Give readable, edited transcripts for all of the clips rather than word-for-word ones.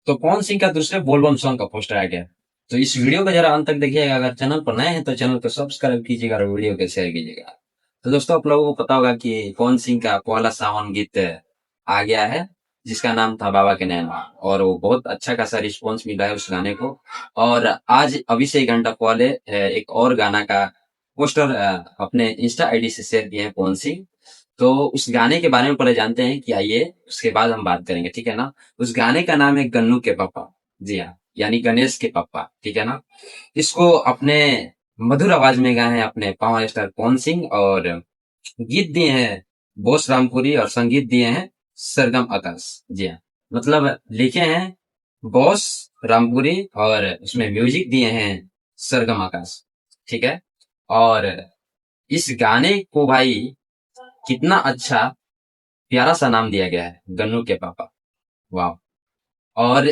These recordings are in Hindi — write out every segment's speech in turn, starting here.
तो पवन सिंह का दूसरे बोलबम सॉन्ग का पोस्टर आ गया। तो इस वीडियो को जरा अंत तक देखिएगा। अगर चैनल पर नए हैं तो चैनल को सब्सक्राइब कीजिएगा और वीडियो को शेयर कीजिएगा। तो दोस्तों, आप लोगों को पता होगा कि पवन सिंह का पहला सावन गीत आ गया है, जिसका नाम था बाबा के नैना। और वो बहुत अच्छा खासा रिस्पॉन्स मिला है उस गाने को। और आज अभी से 1 घंटा पहले एक और गाना का पोस्टर अपने इंस्टा आईडी से शेयर किए हैं पवन सिंह। तो उस गाने के बारे में पहले जानते हैं कि आइए, उसके बाद हम बात करेंगे, ठीक है ना। उस गाने का नाम है गन्नू के पापा। जी हाँ, यानी गणेश के पापा, ठीक है ना। इसको अपने मधुर आवाज में गाए हैं अपने पावर स्टार पवन सिंह, और गीत दिए हैं बोस रामपुरी, और संगीत दिए हैं सरगम आकाश। जी हाँ, मतलब लिखे हैं बॉस रामपुरी, और उसमें म्यूजिक दिए हैं सरगम आकाश, ठीक है। और इस गाने को भाई कितना अच्छा प्यारा सा नाम दिया गया है, गन्नू के पापा। वाह। और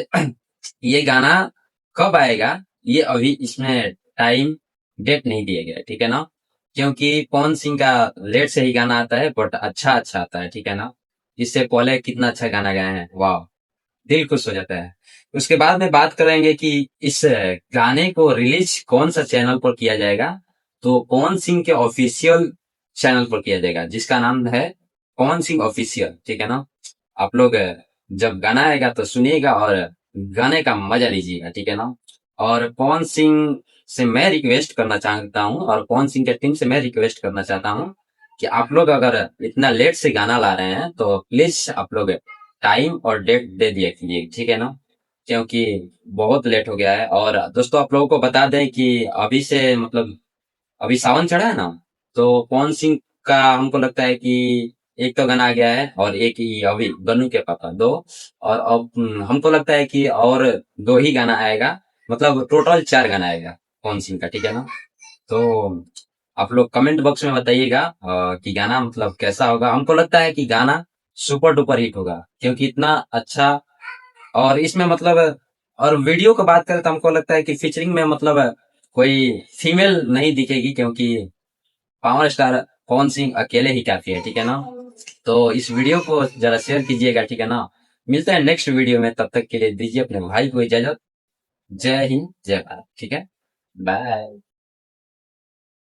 ये गाना कब आएगा, ये अभी इसमें टाइम डेट नहीं दिया गया है, ठीक है ना। क्योंकि पवन सिंह का लेट से ही गाना आता है, बट अच्छा अच्छा आता है, ठीक है ना। इससे पहले कितना अच्छा गाना गाए हैं, वाह, दिल खुश हो जाता है। उसके बाद में बात करेंगे कि इस गाने को रिलीज कौन सा चैनल पर किया जाएगा। तो पवन सिंह के ऑफिशियल चैनल पर किया जाएगा, जिसका नाम है पवन सिंह ऑफिशियल, ठीक है ना। आप लोग जब गाना आएगा तो सुनिएगा और गाने का मजा लीजिएगा, ठीक है ना। और पवन सिंह से मैं रिक्वेस्ट करना चाहता हूँ, और पवन सिंह के टीम से मैं रिक्वेस्ट करना चाहता हूँ कि आप लोग अगर इतना लेट से गाना ला रहे हैं तो प्लीज आप लोग टाइम और डेट दे दिया कीजिए, ठीक है ना। क्योंकि बहुत लेट हो गया है। और दोस्तों, आप लोगों को बता दें कि अभी से मतलब अभी सावन चढ़ा है ना, तो पवन सिंह का हमको लगता है कि एक तो गाना आ गया है, और एक ही अभी गन्नू के पापा दो। और अब हमको लगता है कि और दो ही गाना आएगा, मतलब टोटल 4 गाना आएगा पवन सिंह का, ठीक है ना। तो आप लोग कमेंट बॉक्स में बताइएगा कि गाना मतलब कैसा होगा। हमको लगता है कि गाना सुपर डुपर हिट होगा, क्योंकि इतना अच्छा। और इसमें मतलब, और वीडियो को बात करें तो हमको लगता है कि फीचरिंग में मतलब कोई फीमेल नहीं दिखेगी, क्योंकि पावर स्टार पवन सिंह अकेले ही काफी है, ठीक है ना। तो इस वीडियो को जरा शेयर कीजिएगा, ठीक है ना। मिलते हैं नेक्स्ट वीडियो में, तब तक के लिए दीजिए अपने भाई को इजाजत। जय हिंद, जय भारत, ठीक है। बाय।